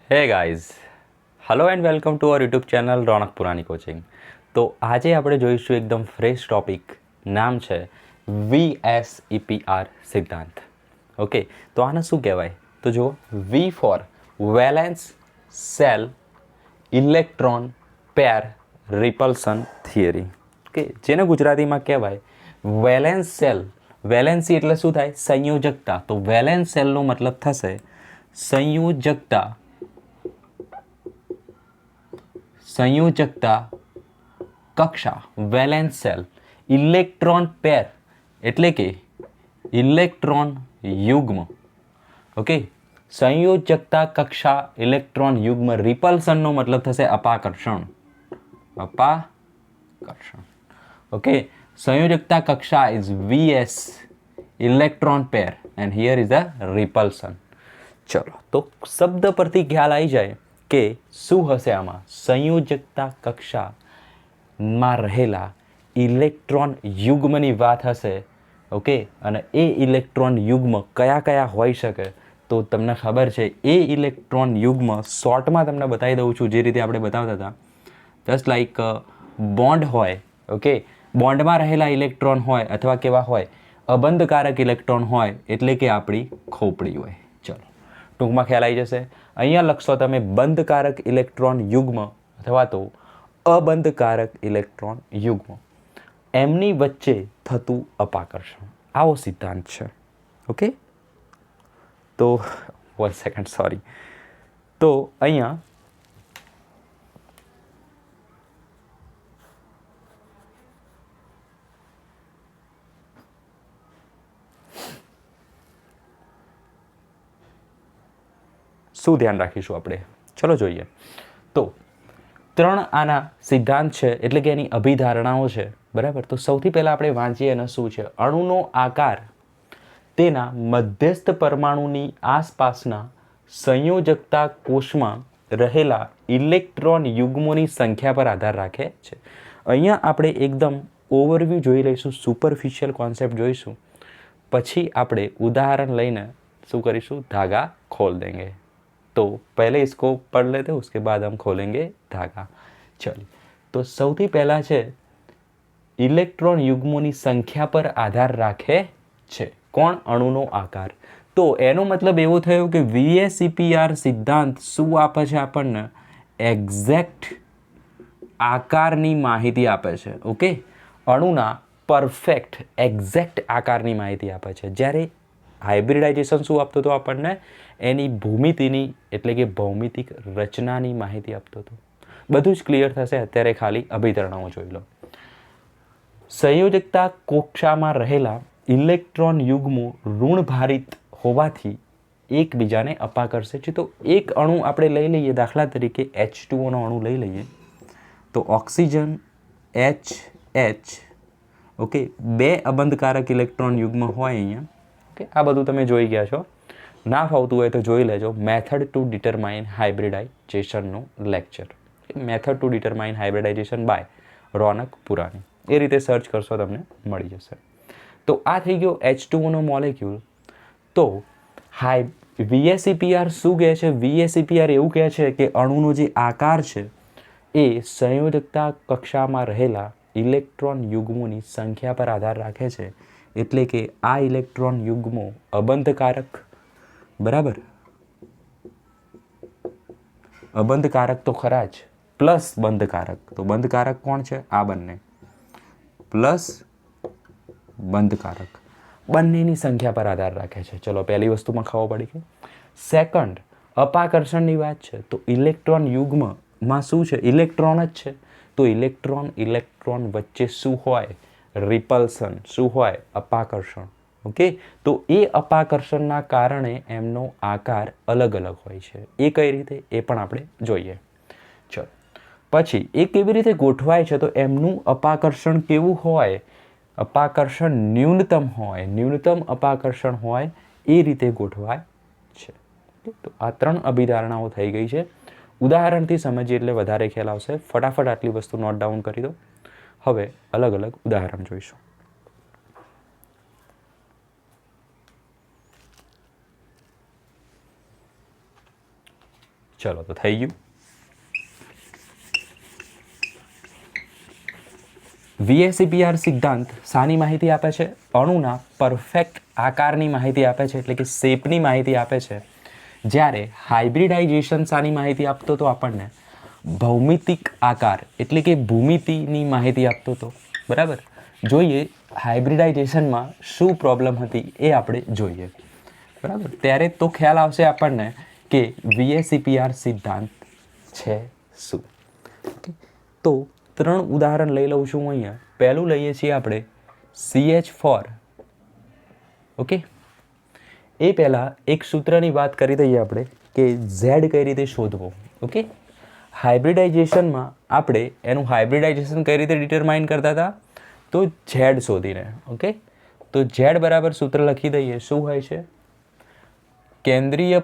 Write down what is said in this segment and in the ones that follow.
હે guys, hello and welcome to our YouTube channel Ronak Purani coaching. તો આજે આપણે જોઈશું એકદમ ફ્રેશ ટોપિક. નામ છે VSEPR સિદ્ધાંત. ઓકે, તો આને શું કહેવાય? તો જુઓ, વી four valence cell electron pair રિપલ્સન theory. Okay, જેને ગુજરાતીમાં કહેવાય વેલેન્સ સેલ. વેલેન્સી એટલે શું થાય? સંયોજકતા. તો વેલેન્સ સેલનો મતલબ થશે સંયોજકતા. સંયોજકતા કક્ષા વેલેન્સ સેલ ઇલેક્ટ્રોન પેર એટલે કે ઇલેક્ટ્રોન યુગ્મ. ઓકે, સંયોજકતા કક્ષા ઇલેક્ટ્રોન યુગ્મ. રિપલ્સનનો મતલબ થશે અપાકર્ષણ. અપાકર્ષણ. ઓકે, સંયોજકતા કક્ષા is VS electron pair and here is a repulsion. ચલો, તો શબ્દ પરથી ખ્યાલ આવી જાય કે શું હશે આમાં. સંયોજકતા કક્ષામાં રહેલા ઇલેક્ટ્રોન યુગ્મની વાત હશે. ઓકે, અને એ ઇલેક્ટ્રોન યુગ્મ કયા કયા હોઈ શકે તો તમને ખબર છે. એ ઇલેક્ટ્રોન યુગ્મ શોર્ટમાં તમને બતાવી દઉં છું, જે રીતે આપણે બતાવતા હતા. જસ્ટ લાઈક બોન્ડ હોય. ઓકે, બોન્ડમાં રહેલા ઇલેક્ટ્રોન હોય અથવા કેવા હોય? અબંધકારક ઇલેક્ટ્રોન હોય એટલે કે આપણી ખોપડી હોય. ચલો, ટૂંકમાં ખ્યાલ આવી જશે. અહીંયા લખશો તમે બંધકારક ઇલેક્ટ્રોન યુગ્મ અથવા તો અબંધકારક ઇલેક્ટ્રોન યુગ્મ. એમની વચ્ચે થતું અપાકર્ષણ. આવો સિદ્ધાંત છે. ઓકે, તો 1 સેકન્ડ, સોરી. તો અહીંયા શું ધ્યાન રાખીશું આપણે? ચલો જોઈએ. તો 3 આના સિદ્ધાંત છે, એટલે કે એની અભિધારણાઓ છે. બરાબર, તો સૌથી પહેલાં આપણે વાંચીએ અને શું છે. અણુનો આકાર તેના મધ્યસ્થ પરમાણુની આસપાસના સંયોજકતા કોષમાં રહેલા ઇલેક્ટ્રોન યુગ્મોની સંખ્યા પર આધાર રાખે છે. અહીંયા આપણે એકદમ ઓવરવ્યૂ જોઈ લઈશું, સુપરફિશિયલ કોન્સેપ્ટ જોઈશું. પછી આપણે ઉદાહરણ લઈને શું કરીશું? धागा खोल देंगे. तो पहले इसको पढ़ लेते हैं, उसके बाद हम खोलेंगे धागा. चलिए, तो સૌથી પહેલા છે ઇલેક્ટ્રોન યુગ્મોની સંખ્યા પર આધાર રાખે છે. કોણ? અણુનો આકાર. તો એનો મતલબ એવો થયો કે VSEPR સિદ્ધાંત શું આપે છે આપણને? એક્ઝેક્ટ આકારની માહિતી આપે છે. ઓકે, અણુના પરફેક્ટ એક્ઝેક્ટ આકારની માહિતી આપે છે. જ્યારે હાઇબ્રિડાઇઝેશન શું આપતો હતો આપણને? એની ભૂમિતિની એટલે કે ભૌમિતિક રચનાની માહિતી આપતો હતો. બધું જ ક્લિયર થશે. અત્યારે ખાલી અભિધારણાઓ જોઈ લો. સંયોજકતા કક્ષામાં રહેલા ઇલેક્ટ્રોન યુગ્મો ઋણભારિત હોવાથી એકબીજાને અપાકર્ષે છે. તો એક અણુ આપણે લઈ લઈએ, દાખલા તરીકે H2O નો અણુ લઈ લઈએ. તો ઓક્સિજન HH. ઓકે, 2 અબંધકારક ઇલેક્ટ્રોન યુગ્મ હોય અહીંયા. ઓકે, આ બધું તમે જોઈ ગયા છો. ના ફાવતું હોય તો જોઈ લેજો. મેથડ ટુ ડિટરમાઇન હાઇબ્રિડાઇઝેશનનું લેક્ચર. Method to determine hybridization by Ronak Purani. એ રીતે સર્ચ કરશો તમને મળી જશે. તો આ થઈ ગયો H2O નો મોલેક્યુલ. તો VSEPR શું કહે છે? VSEPR એવું કહે છે કે અણુનો જે આકાર છે એ સંયોજકતા કક્ષામાં રહેલા ઇલેક્ટ્રોન યુગ્મોની સંખ્યા પર આધાર રાખે છે. એટલે કે આ ઇલેક્ટ્રોન યુગ્મો અબંધકારક. બરાબર, અબંધકારક તો ખરા જ, પ્લસ બંધકારક. તો બંધકારક કોણ છે? આ બંને. પ્લસ બંધકારક બંનેની સંખ્યા પર આધાર રાખે છે. ચલો, પહેલી વસ્તુમાં ખબર પડી ગઈ. સેકન્ડ, અપાકર્ષણની વાત છે. તો ઇલેક્ટ્રોન યુગ્મમાં શું છે? ઇલેક્ટ્રોન જ છે. તો ઇલેક્ટ્રોન વચ્ચે શું હોય? રિપલ્સન. શું હોય? અપાકર્ષણ. ઓકે, તો એ અપાકર્ષણના કારણે એમનો આકાર અલગ અલગ હોય છે. એ કઈ રીતે? એ પણ આપણે જોઈએ. ચલો, પછી એ કેવી રીતે ગોઠવાય છે? તો એમનું અપાકર્ષણ કેવું હોય? અપાકર્ષણ ન્યૂનતમ હોય. ન્યૂનતમ અપાકર્ષણ હોય એ રીતે ગોઠવાય છે. તો આ 3 અભિધારણાઓ થઈ ગઈ છે. ઉદાહરણથી સમજીએ એટલે વધારે ખ્યાલ આવશે. ફટાફટ આટલી વસ્તુ નોટ ડાઉન કરી દો. હવે અલગ અલગ ઉદાહરણ જોઈશું. ચલો તો થઈ ગયું. VSEPR સિદ્ધાંત શાની માહિતી આપે છે? અણુના પરફેક્ટ આકારની માહિતી આપે છે, એટલે કે શેપની માહિતી આપે છે. જ્યારે હાઇબ્રિડાઇઝેશન શાની માહિતી આપતો તો આપણને? ભૌમિતિક આકાર એટલે કે ભૂમિતિની માહિતી આપતો હતો. બરાબર. જોઈએ હાઇબ્રિડાઇઝેશનમાં શું પ્રોબ્લેમ હતી એ આપણે જોઈએ. બરાબર. ત્યારે તો ખ્યાલ આવશે આપણને કે VSEPR સિદ્ધાંત છે શું. તો 3 ઉદાહરણ લઈ લઉં છું અહીંયા. પહેલું લઈએ છીએ આપણે CH4. ઓકે. એ પહેલાં એક સૂત્રની વાત કરી દઈએ આપણે કે Z કઈ રીતે શોધવો. ઓકે. હાઇબ્રિડાઇઝેશનમાં આપણે એનું હાઇબ્રિડાઇઝેશન કઈ રીતે ડિટરમાઇન કરતા હતા? તો Z શોધીને. ઓકે. તો Z બરાબર સૂત્ર લખી દઈએ. શું હોય છે? કેન્દ્રીય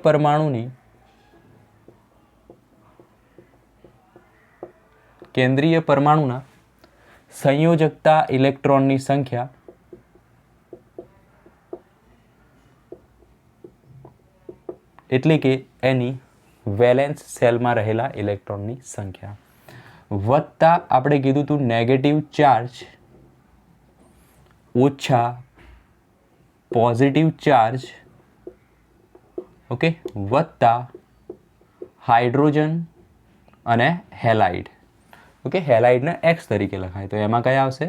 પરમાણુના સંયોજકતા ઇલેક્ટ્રોનની સંખ્યા એટલે કે એની વેલેન્સ સેલમાં રહેલા ઇલેક્ટ્રોનની સંખ્યા વત્તા આપણે કીધું હતું નેગેટિવ ચાર્જ ઓછા પોઝિટિવ ચાર્જ, ઓકે, વત્તા હાઇડ્રોજન અને હેલાઇડ. ઓકે. હેલાઇડને X તરીકે લખાય તો એમાં કયા આવશે?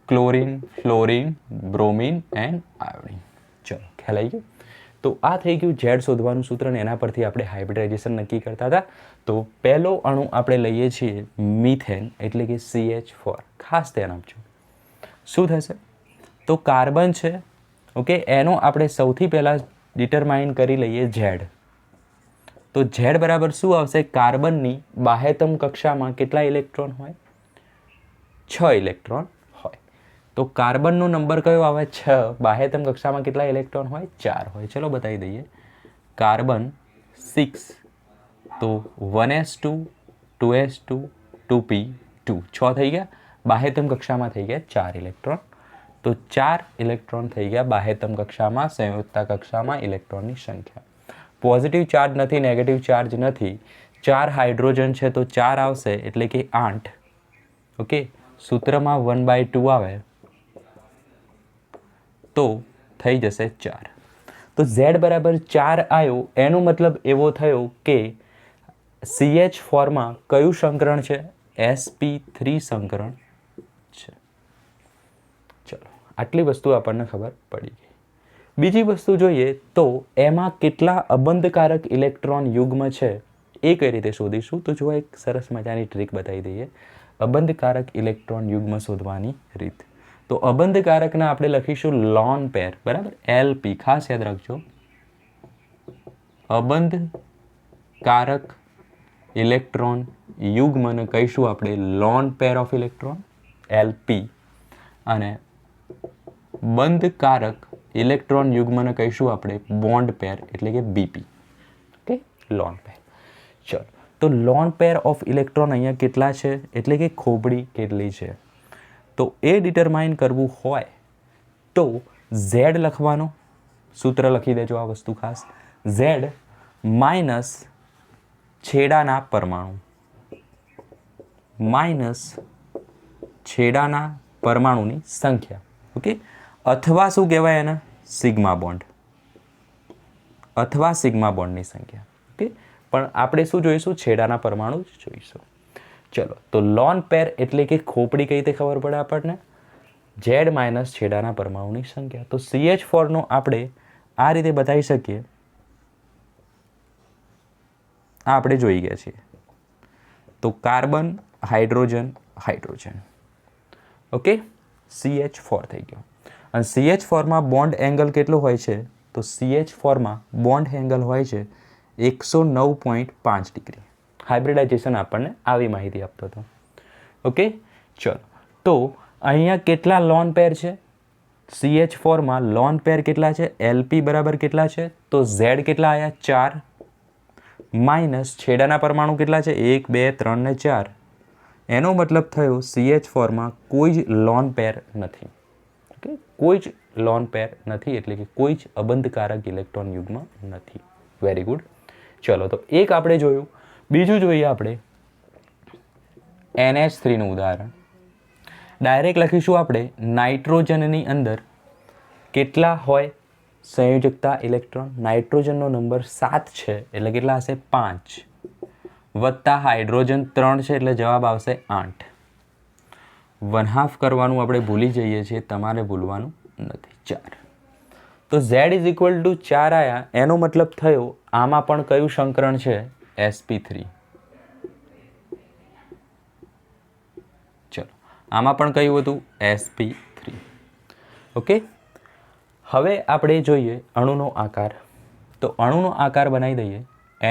Chlorine, fluorine, bromine and iodine. ચલો ખ્યાલ આવી ગયો. તો આ થઈ ગયું Z શોધવાનું સૂત્ર ને એના પરથી આપણે હાઇબ્રિડાઇઝેશન નક્કી કરતા હતા. તો પહેલો અણુ આપણે લઈએ છીએ મિથેન એટલે કે CH4. ખાસ ધ્યાન આપજો. શું થશે? તો કાર્બન છે. ઓકે. એનો આપણે સૌથી પહેલાં ડિટરમાઇન કરી લઈએ Z. તો Z બરાબર શું આવશે? કાર્બનની બાહ્યતમ કક્ષામાં કેટલા ઇલેક્ટ્રોન હોય? 6 ઇલેક્ટ્રોન હોય. તો કાર્બનનો નંબર કયો આવે? 6. બાહ્યતમ કક્ષામાં કેટલા ઇલેક્ટ્રોન હોય? 4 હોય. ચલો બતાવી દઈએ. કાર્બન 6. તો 1s2 2s2 2p2 6 થઈ ગયા. બાહ્યતમ કક્ષામાં થઈ ગયા 4 ઇલેક્ટ્રોન. તો 4 ઇલેક્ટ્રોન થઈ ગયા બાહ્યતમ કક્ષામાં. સંયુક્તા કક્ષામાં ઇલેક્ટ્રોનની સંખ્યા. પોઝિટિવ ચાર્જ નથી, નેગેટિવ ચાર્જ નથી. 4 હાઇડ્રોજન છે તો 4 આવશે એટલે કે 8. ઓકે. સૂત્રમાં 1/2 આવે તો થઈ જશે 4. તો Z બરાબર 4 આવ્યો. એનો મતલબ એવો થયો કે CH4માં કયું સંકરણ છે? sp3 સંકરણ છે. ચલો આટલી વસ્તુ આપણને ખબર પડી ગઈ. બીજી વસ્તુ જોઈએ તો એમાં કેટલા અબંધકારક ઇલેક્ટ્રોન યુગ્મ છે એ કઈ રીતે શોધીશું? તો જો એક સરસ મજાની ટ્રીક બતાવી દઈએ. અબંધકારક ઇલેક્ટ્રોન યુગ્મ શોધવાની રીત. તો અબંધકારકના આપણે લખીશું લોન પેર. બરાબર. LP. ખાસ યાદ રાખજો. અબંધકારક ઇલેક્ટ્રોન યુગ્મને કહીશું આપણે lone pair of electron LP. અને બંધકારક ઇલેક્ટ્રોન યુગ્મને કહીશું આપણે બોન્ડ પેર એટલે કે BP. ઓકે. Lone pair. ચલો તો લોન પેર ઓફ ઇલેક્ટ્રોન અહીંયા કેટલા છે એટલે કે ખોપડી કેટલી છે તો એ ડિટરમાઇન કરવું હોય તો Z લખવાનો. સૂત્ર લખી દેજો આ વસ્તુ ખાસ. Z માઇનસ છેડાના પરમાણુ માઇનસ છેડાના પરમાણુની સંખ્યા. ઓકે. અથવા શું કહેવાય એને? Sigma bond. અથવા સિગ્મા બોન્ડની સંખ્યા. ઓકે. પણ આપણે શું જોઈશું? છેડાના પરમાણુ જ જોઈશું. ચલો તો લોન પેર એટલે કે ખોપડી કઈ રીતે ખબર પડે આપણને? Z માઇનસ છેડાના પરમાણુની સંખ્યા. તો CH4નો આપણે આ રીતે બતાવી શકીએ. આ આપણે જોઈ ગયા છીએ. તો carbon, hydrogen, hydrogen. Okay. CH4 થઈ ગયો. અને CH4માં બોન્ડ એંગલ કેટલો હોય છે? તો CH4માં બોન્ડ એંગલ હોય છે 109.5 ડિગ્રી. હાઇબ્રિડાઇઝેશન આપણને આવી માહિતી આપતો હતો. ઓકે. ચલો તો અહીંયા કેટલા લોન પેર છે? CH4માં લોન પેર કેટલા છે? LP બરાબર કેટલા છે? તો Z કેટલા આવ્યા? 4 માઇનસ છેડાના પરમાણુ કેટલા છે? 1 2 3 ને 4. એનો મતલબ થયો CH4માં કોઈ જ લોન પેર નથી. ઓકે, કોઈ જ લોન પેર નથી, એટલે કે કોઈ જ અબંધકારક ઇલેક્ટ્રોન યુગ્મ નથી. Very good. ચલો, તો એક આપણે જોયું. બીજું જોઈએ આપણે NH3નું ઉદાહરણ. ડાયરેક્ટ લખીશું આપણે નાઇટ્રોજનની અંદર કેટલા હોય સંયોજકતા ઇલેક્ટ્રોન. નાઇટ્રોજનનો નંબર 7 છે એટલે કેટલા હશે 5, વત્તા હાઇડ્રોજન 3 છે એટલે જવાબ આવશે 8. 1/2 કરવાનું આપણે ભૂલી જઈએ છીએ, તમારે ભૂલવાનું નથી. 4. તો Z ઇઝ ઇક્વલ ટુ 4 આયા, એનો મતલબ થયો આમાં પણ કયું સંકરણ છે sp3. ચલો, આમાં પણ કયું હતું sp3. ઓકે, હવે આપણે જોઈએ અણુનો આકાર. તો અણુનો આકાર બનાવી દઈએ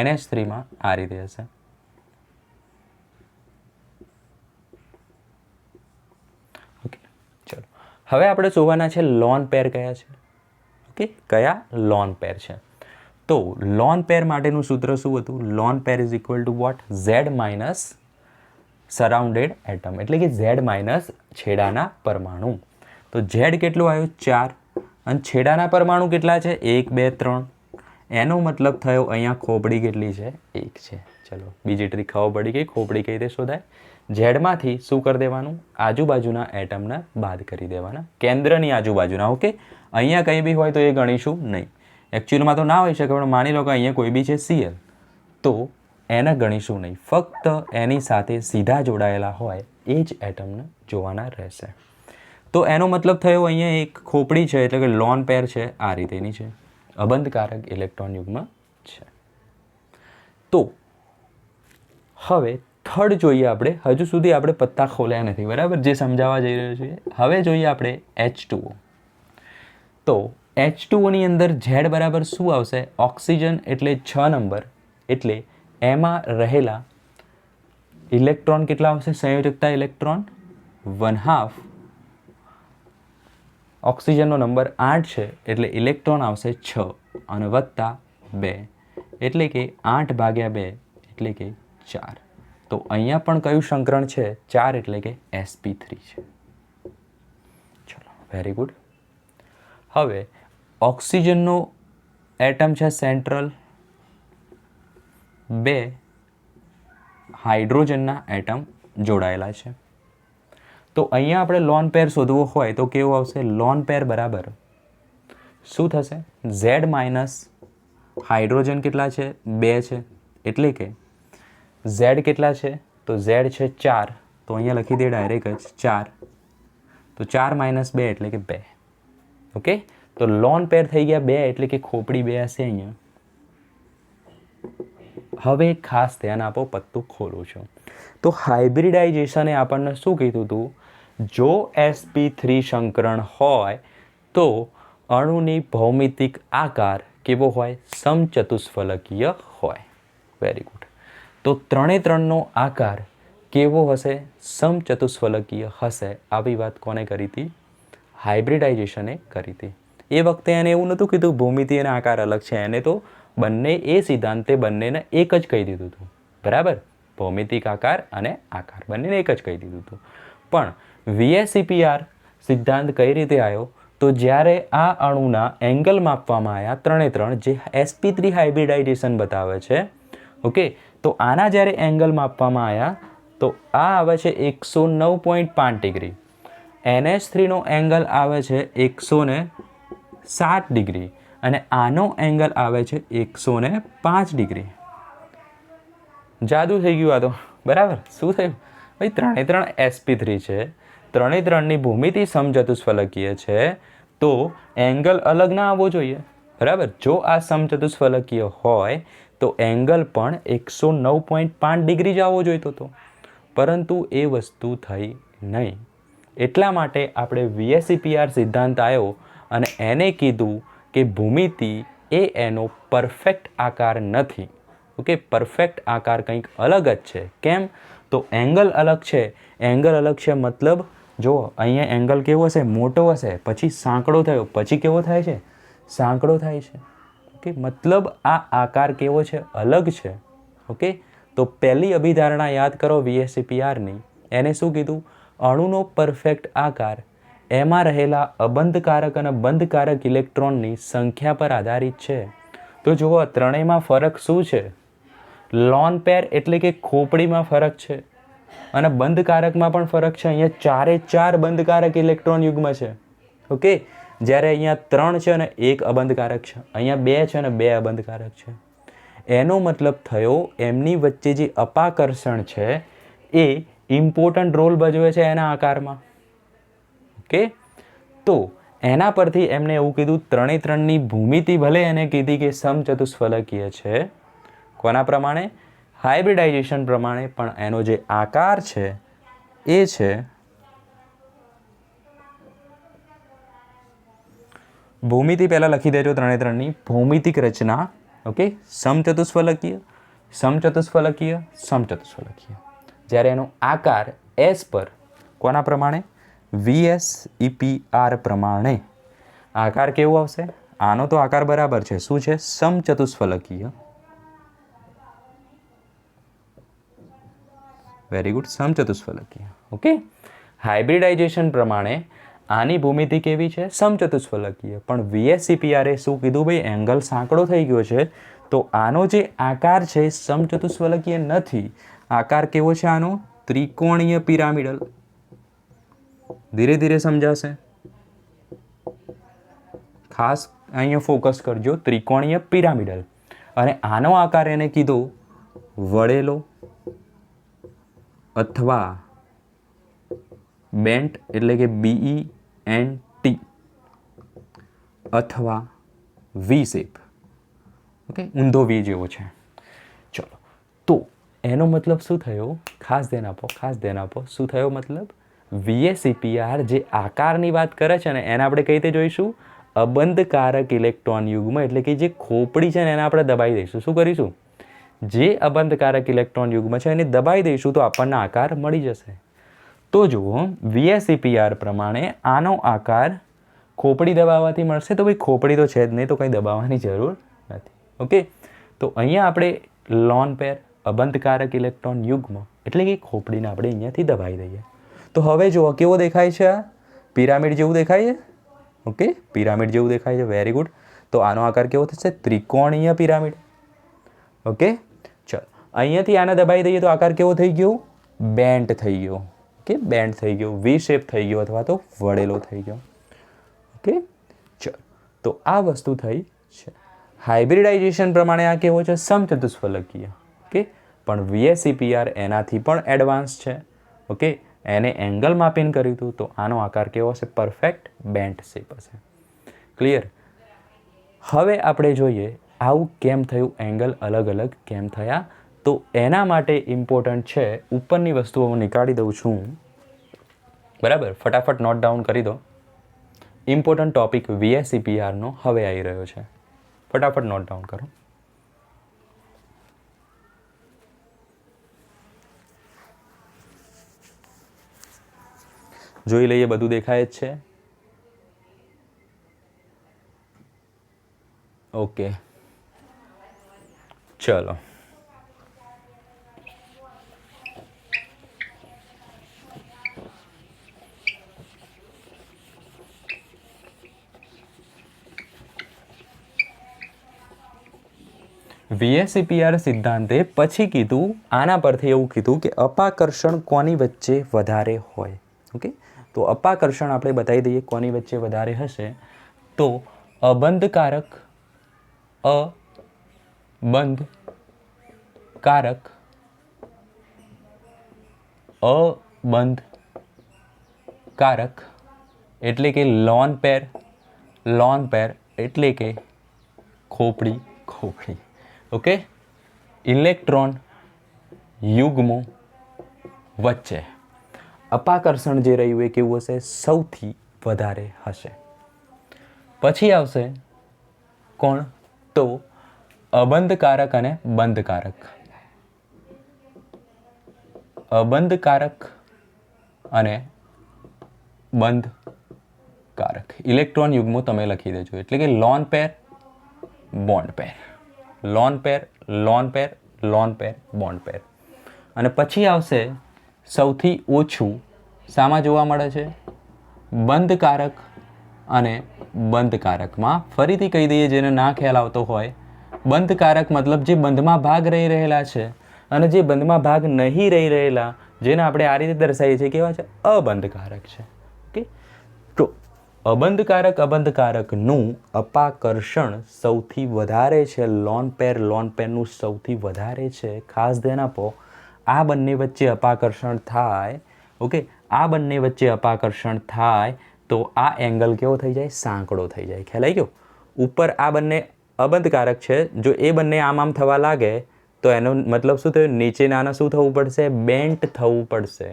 NH3માં આ રીતે હશે. ઓકે, ચલો હવે આપણે જોવાના છે લોન પેર કયા છે. ઓકે, કયા લોન પેર છે. તો લોન પેર માટેનું સૂત્ર શું હતું? Lone pair is equal to what? Z minus surrounded atom, એટલે કે Z માઇનસ છેડાના પરમાણુ. તો Z કેટલું આવ્યું 4 અને છેડાના પરમાણુ કેટલા છે 1 2 3. એનો મતલબ થયો અહીંયા ખોપડી કેટલી છે 1 છે. ચલો, બીજી ટ્રીક ખબર પડી ગઈ ખોપડી કઈ રીતે શોધાય. ઝેડમાંથી શું કરી દેવાનું? આજુબાજુના એટમને બાદ કરી દેવાના, કેન્દ્રની આજુબાજુના. ઓકે, અહીંયા કંઈ બી હોય તો એ ગણીશું નહીં. એકચ્યુઅલમાં તો ના હોઈ શકે, પણ માની લો કે અહીંયા કોઈ બી છે Cl, તો એને ગણીશું નહીં. ફક્ત એની સાથે સીધા જોડાયેલા હોય એ જ એટમને જોવાના રહેશે. તો એનો મતલબ થયો અહીંયા એક ખોપડી છે, એટલે કે લોન પેર છે, આ રીતેની છે, અબંધકારક ઇલેક્ટ્રોન યુગ્મ છે. તો હવે થર્ડ જોઈએ આપણે. હજુ સુધી આપણે પત્તા ખોલ્યા નથી, બરાબર, જે સમજાવવા જઈ રહ્યો છે. હવે જોઈએ આપણે H2O. તો H2Oની અંદર Z બરાબર શું આવશે? ઓક્સિજન એટલે 6 નંબર, એટલે એમાં રહેલા ઇલેક્ટ્રોન કેટલા આવશે? સંયોજકતા ઇલેક્ટ્રોન 1/2. ઓક્સિજનનો નંબર 8 છે એટલે ઇલેક્ટ્રોન આવશે 6 અને વત્તા 2, એટલે કે 8 ભાગ્યા 2 એટલે કે 4. તો અહીંયા પણ કયું સંકરણ છે? 4, એટલે કે sp3 છે. ચલો, વેરી ગુડ. હવે ઓક્સિજનનો એટમ છે સેન્ટ્રલ, 2 હાઇડ્રોજનના એટમ જોડાયેલા છે. તો અહીંયા આપણે લોન પેર શોધવો હોય તો કેવું આવશે? લોન પેર બરાબર શું થશે? Z માઇનસ હાઇડ્રોજન કેટલા છે? 2 છે, એટલે કે Z કેટલા છે? તો Z છે 4, તો અહીંયા લખી દે ડાયરેક્ટ જ 4. તો 4 માઇનસ 2 એટલે કે 2. ઓકે, તો લોન પેર થઈ ગયા 2, એટલે કે ખોપડી 2 હશે અહીંયા. હવે ખાસ ધ્યાન આપો, પત્તું ખોલું છું. તો હાઇબ્રિડાઇઝેશને આપણને શું કીધું હતું? જો sp3 સંકરણ હોય તો અણુની ભૌમિતિક આકાર કેવો હોય? સમચતુષ્ફલકીય હોય. Very good. તો 3/3નો આકાર કેવો હશે? સમચતુષ્ફલકીય હશે. આવી વાત કોને કરી હતી? હાઇબ્રિડાઇઝેશને કરી હતી. એ વખતે એને એવું નહોતું કીધું ભૂમિતિ અને આકાર અલગ છે, એને તો બંને એ સિદ્ધાંતે બંનેને એક જ કહી દીધું હતું, બરાબર? ભૌમિતિક આકાર અને આકાર બંનેને એક જ કહી દીધું હતું. પણ VSEPR સિદ્ધાંત કઈ રીતે આવ્યો? તો જ્યારે આ અણુના એંગલ માપવામાં આવ્યા 3/3, જે sp3 હાઇબ્રિડાઇઝેશન બતાવે છે. ઓકે, તો આના જ્યારે એંગલ માપવામાં આવ્યા તો આ આવે છે 109.5 ડિગ્રી. NH3નો એંગલ આવે છે 107 ડિગ્રી અને આનો એંગલ આવે છે 105 ડિગ્રી. જાદુ થઈ ગયું આ તો, બરાબર. શું થયું ભાઈ? 3/3 sp3 છે, 3/3ની ભૂમિતિ સમચતુષ્ફલકીય છે, તો એંગલ અલગ ના આવવો જોઈએ, બરાબર? જો આ સમચતુષ્ફલકીય હોય તો એંગલ પણ 109.5 ડિગ્રી જ આવવો જોઈતો હતો, પરંતુ એ વસ્તુ થઈ નહીં. એટલા માટે આપણે VSEPR સિદ્ધાંત આવ્યો અને એને કીધું કે ભૂમિતિ એ એનો પરફેક્ટ આકાર નથી. ઓકે, પરફેક્ટ આકાર કંઈક અલગ જ છે. કેમ? તો એંગલ અલગ છે. એંગલ અલગ છે મતલબ જો અહીંયા એંગલ કેવો હશે? મોટો હશે, પછી સાંકડો થયો, પછી કેવો થાય છે? સાંકડો થાય છે. ઓકે, મતલબ આ આકાર કેવો છે? અલગ છે. ઓકે, તો પહેલી અભિધારણા યાદ કરો VSEPRની. એને શું કીધું? અણુનો પરફેક્ટ આકાર એમાં રહેલા અબંધકારક અને બંધકારક ઇલેક્ટ્રોનની સંખ્યા પર આધારિત છે. તો જુઓ ત્રણેયમાં ફરક શું છે? લોન પેર એટલે કે ખોપડીમાં ફરક છે અને બંધકારકમાં પણ ફરક છે. અહીંયા ચારે ચાર બંધકારક ઇલેક્ટ્રોન યુગ્મ છે. ઓકે, જ્યારે અહીંયા 3 છે અને 1 અબંધકારક છે. અહીંયા 2 છે અને 2 અબંધકારક છે. એનો મતલબ થયો એમની વચ્ચે જે અપાકર્ષણ છે એ ઇમ્પોર્ટન્ટ રોલ ભજવે છે એના આકારમાં. ઓકે, તો એના પરથી એમને એવું કીધું ત્રણે ત્રણની ભૂમિતિ ભલે એને કીધી કે સમચતુષ્ફલકીય છે. કોના પ્રમાણે? હાઇબ્રિડાઇઝેશન પ્રમાણે. પણ એનો જે આકાર છે એ છે ભૂમિતિ. પહેલાં લખી દેજો ત્રણે ત્રણની ભૌમિતિક રચના. ઓકે, સમચતુષ્ફલકીય, સમચતુષ્ફલકીય, સમચતુષ્ફલકીય. જ્યારે એનો આકાર એસ પર કોના પ્રમાણે? VSEPR પ્રમાણે આકાર કેવો આવશે? આનો તો આકાર બરાબર છે. શું છે? સમચતુષ્ફલકીય. વેરી ગુડ, સમચતુષ્ફલકીય. ઓકે, હાઇબ્રિડાઇઝેશન પ્રમાણે આની ભૂમિતિ કેવી છે? સમચતુષ્ફલકીય. પણ VSEPR એ શું કીધું? ભાઈ એંગલ સાંકડો થઈ ગયો છે તો આનો જે આકાર છે સમચતુષ્ફલકીય નથી. આકાર કેવો છે આનો? ત્રિકોણીય પિરામિડલ. ધીરે ધીરે સમજાશે, ખાસ અહીંયા ફોકસ કરજો. ત્રિકોણીય પિરામિડલ. અને આનો આકાર એને કીધો વળેલો અથવા બેન્ટ એટલે કે BENT અથવા વી શેપ. ઓકે, ઊંધો વી જેવો છે. ચલો, તો એનો મતલબ શું થયો? ખાસ ધ્યાન આપો, ખાસ ધ્યાન આપો. શું થયો મતલબ? VSEPR જે આકારની વાત કરે છે ને એને આપણે કઈ રીતે જોઈશું? અબંધકારક ઇલેક્ટ્રોન યુગ્મ એટલે કે જે ખોપડી છે ને એને આપણે દબાઈ દઈશું. શું કરીશું? જે અબંધકારક ઇલેક્ટ્રોન યુગ્મ છે એને દબાઈ દઈશું તો આપણને આકાર મળી જશે. તો જુઓ VSEPR પ્રમાણે આનો આકાર ખોપડી દબાવવાથી મળશે. તો ભાઈ ખોપડી તો છે જ નહીં, તો કંઈ દબાવવાની જરૂર નથી. ઓકે, તો અહીંયા આપણે લોન પેર અબંધકારક ઇલેક્ટ્રોન યુગ્મ એટલે કે ખોપડીને આપણે અહીંયાથી દબાઈ દઈએ. તો હવે જુઓ કેવો દેખાય છે? પિરામિડ જેવું દેખાય છે. ઓકે, પિરામિડ જેવું દેખાય છે. Very good. તો આનો આકાર કેવો થશે? ત્રિકોણીય પિરામિડ. ઓકે, ચલો અહીંયાથી આને દબાઈ દઈએ તો આકાર કેવો થઈ ગયો? બેન્ટ થઈ ગયો. ઓકે, બેન્ટ થઈ ગયો, વી શેપ થઈ ગયો અથવા તો વળેલો થઈ ગયો. ઓકે, ચલો તો આ વસ્તુ થઈ છે. હાઇબ્રિડાઇઝેશન પ્રમાણે આ કેવો છે? સમચતુષ્ફલકીય. ઓકે, પણ VSEPR એનાથી પણ એડવાન્સ છે. ઓકે, એને એંગલ માપીને કર્યું હતું તો આનો આકાર કેવો હશે? પરફેક્ટ બેન્ટ શેપ હશે. ક્લિયર? હવે આપણે જોઈએ આવું કેમ થયું, એંગલ અલગ અલગ કેમ થયા. તો એના માટે ઇમ્પોર્ટન્ટ છે, ઉપરની વસ્તુઓ હું નીકાળી દઉં છું. બરાબર, ફટાફટ નોટ ડાઉન કરી દો. ઇમ્પોર્ટન્ટ ટોપિક VSEPRનો હવે આવી રહ્યો છે. ફટાફટ નોટ ડાઉન કરો. જોઈ લઈએ, બધું દેખાય જ છે. ઓકે, ચલો. VSEPR સિદ્ધાંતે પછી કીધું, આના પરથી એવું કીધું કે અપાકર્ષણ કોની વચ્ચે વધારે હોય. ઓકે, તો અપાકર્ષણ આપણે બતાવી દઈએ કોની વચ્ચે વધારે હશે. તો અબંધકારક એટલે કે લોન પેર એટલે કે ખોપડી. ઓકે, ઇલેક્ટ્રોન યુગ્મો વચ્ચે અપાકર્ષણ જે રહ્યું એ કેવું હશે? સૌથી વધારે હશે. પછી આવશે કોણ? તો અબંધકારક અને બંધકારક. અબંધકારક અને બંધકારક ઇલેક્ટ્રોન યુગ્મો તમે લખી દેજો. એટલે કે lone pair, bond pair, lone pair, lone pair, lone pair, bond pair. અને પછી આવશે સૌથી ઓછું. શામાં જોવા મળે છે? બંધકારક અને બંધકારકમાં ફરીથી કહી દઈએ જેને ના ખ્યાલ આવતો હોય, બંધકારક મતલબ જે બંધમાં ભાગ રહી રહેલા છે અને જે બંધમાં ભાગ નહીં રહી રહેલા જેને આપણે આ રીતે દર્શાવીએ છીએ કેવા છે? અબંધકારક છે. ઓકે, તો અબંધકારકનું અપાકર્ષણ સૌથી વધારે છે. લોન પેરનું સૌથી વધારે છે. ખાસ ધ્યાન આપો, આ બંને વચ્ચે અપાકર્ષણ થાય. ઓકે, આ બંને વચ્ચે અપાકર્ષણ થાય તો આ એંગલ કેવો થઈ જાય? સાંકડો થઈ જાય. ખ્યાલ આવી ગયો? ઉપર આ બંને અબંધકારક છે, જો એ બંને આમ થવા લાગે તો એનો મતલબ શું થયું? નીચેનાને શું થવું પડશે? બેન્ટ થવું પડશે.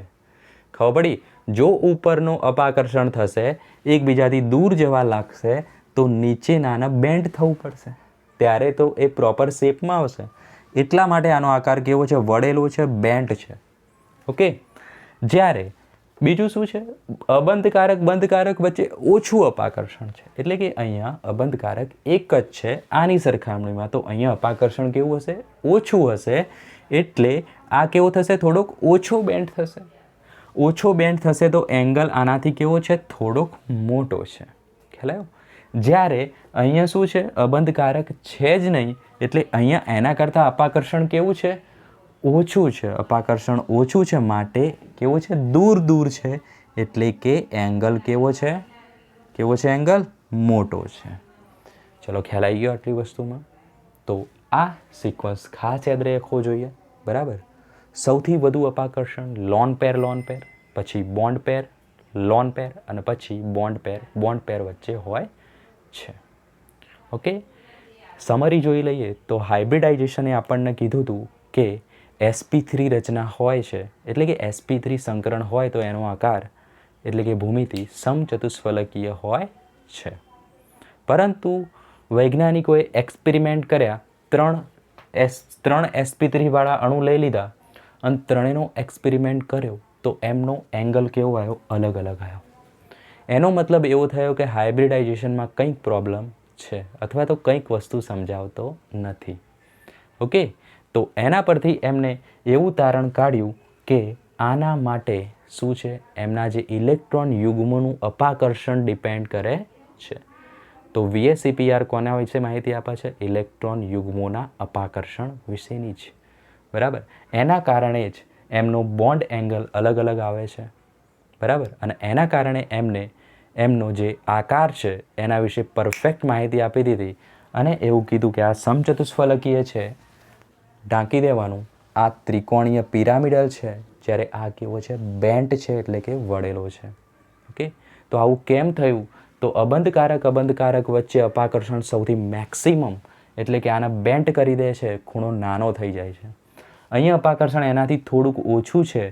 ખબર પડી? જો ઉપરનો અપાકર્ષણ થશે, એકબીજાથી દૂર જવા લાગશે તો નીચેનાને બેન્ટ થવું પડશે, ત્યારે તો એ પ્રોપર શેપમાં આવશે. એટલા માટે આનો આકાર કેવો છે? વળેલો છે, બેન્ટ છે. ઓકે, જ્યારે બીજું શું છે? બંધકારક વચ્ચે ઓછું અપાકર્ષણ છે. એટલે કે અહીંયા અબંધકારક એક જ છે આની સરખામણીમાં, તો અહીંયા અપાકર્ષણ કેવું હશે? ઓછું હશે. એટલે આ કેવો થશે? થોડોક ઓછો બેન્ટ થશે. ઓછો બેન્ટ થશે તો એંગલ આનાથી કેવો છે? થોડોક મોટો છે. ખ્યાલ આવ્યો? જ્યારે અહીંયા શું છે? અબંધકારક છે જ નહીં, એટલે અહીંયા એના કરતાં અપાકર્ષણ કેવું છે? ઓછું છે. અપાકર્ષણ ઓછું છે માટે કેવું છે? દૂર છે. એટલે કે એંગલ કેવો છે? કેવો છે એંગલ? મોટો છે. ચલો, ખ્યાલ આવી ગયો આટલી વસ્તુમાં? તો આ સિક્વન્સ ખાસ યાદ રાખવો જોઈએ. બરાબર? સૌથી વધુ અપાકર્ષણ લોન પેર, પછી બોન્ડ પેર, લોન પેર અને પછી બોન્ડ પેર વચ્ચે હોય છે. ઓકે, સમરી જોઈ લઈએ તો હાઇબ્રિડાઇઝેશને આપણને કીધું હતું કે sp3 રચના હોય છે, એટલે કે sp3 સંકરણ હોય તો એનો આકાર એટલે કે ભૂમિતિ સમચતુષ્ફલકીય હોય છે. પરંતુ વૈજ્ઞાનિકોએ એક્સપેરિમેન્ટ કર્યા, ત્રણ sp3 વાળા અણુ લઈ લીધા અને ત્રણેયનો એક્સપેરિમેન્ટ કર્યો તો એમનો એંગલ કેવો આવ્યો? અલગ આવ્યો. એનો મતલબ એવો થયો કે હાઇબ્રિડાઇઝેશનમાં કંઈક પ્રોબ્લેમ છે અથવા તો કંઈક વસ્તુ સમજાવતો નથી. ઓકે, તો એના પરથી એમને એવું તારણ કાઢ્યું કે આના માટે શું છે? એમના જે ઇલેક્ટ્રોન યુગ્મોનું અપાકર્ષણ ડિપેન્ડ કરે છે. તો VSEPR કોના વિશે માહિતી આપે છે? ઇલેક્ટ્રોન યુગ્મોના અપાકર્ષણ વિશેની છે. બરાબર? એના કારણે જ એમનો બોન્ડ એંગલ અલગ આવે છે. બરાબર? અને એના કારણે એમનો જે આકાર છે એના વિશે પરફેક્ટ માહિતી આપી દીધી અને એવું કીધું કે આ સમચતુષ્ફલકીય છે, ઢાંકી દેવાનું. આ ત્રિકોણીય પિરામિડલ છે, જ્યારે આ કેવો છે? બેન્ટ છે, એટલે કે વળેલો છે. ઓકે, તો આવું કેમ થયું? તો અબંધકારક વચ્ચે અપાકર્ષણ સૌથી મેક્સિમમ, એટલે કે આને બેન્ટ કરી દે છે, ખૂણો નાનો થઈ જાય છે. અહીંયા અપાકર્ષણ એનાથી થોડુંક ઓછું છે,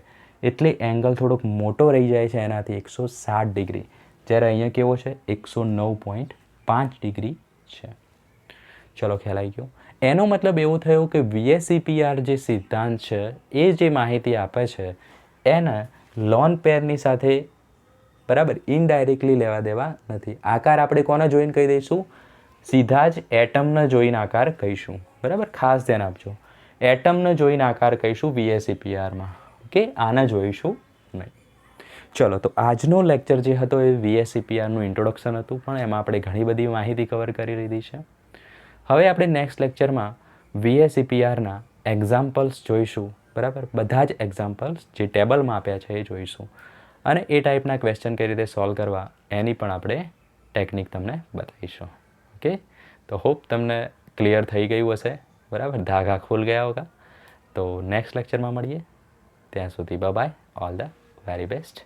એટલે એંગલ થોડોક મોટો રહી જાય છે, એનાથી 160 ડિગ્રી, જ્યારે અહીંયા કેવો છે? 109.5 ડિગ્રી છે. ચલો, ખ્યાલ આવી ગયો? એનો મતલબ એવો થયો કે VSEPR જે સિદ્ધાંત છે એ જે માહિતી આપે છે એને લોન પેરની સાથે બરાબર ઇનડાયરેક્ટલી લેવા દેવા નથી. આકાર આપણે કોને જોઈને કહી દઈશું? સીધા જ એટમને જોઈને આકાર કહીશું. બરાબર? ખાસ ધ્યાન આપજો. એટમને જોઈને આકાર કહીશું VSEPRમાં. ઓકે, આને જોઈશું નહીં. ચલો, તો આજનો લેક્ચર જે હતો એ VSEPRનું ઇન્ટ્રોડક્શન હતું, પણ એમાં આપણે ઘણી બધી માહિતી કવર કરી લીધી છે. હવે આપણે નેક્સ્ટ લેક્ચરમાં VSEPRના એક્ઝામ્પલ્સ જોઈશું. બરાબર? બધા જ એક્ઝામ્પલ્સ જે ટેબલમાં આપ્યા છે એ જોઈશું અને એ ટાઈપના ક્વેશ્ચન કઈ રીતે સોલ્વ કરવા એની પણ આપણે ટેકનિક તમને બતાવીશું. ઓકે, તો હોપ તમને ક્લિયર થઈ ગયું હશે. બરાબર? ધાગા ખુલ ગયા હોગા. તો નેક્સ્ટ લેક્ચરમાં મળીએ. ત્યાં સુધી bye, all the very best.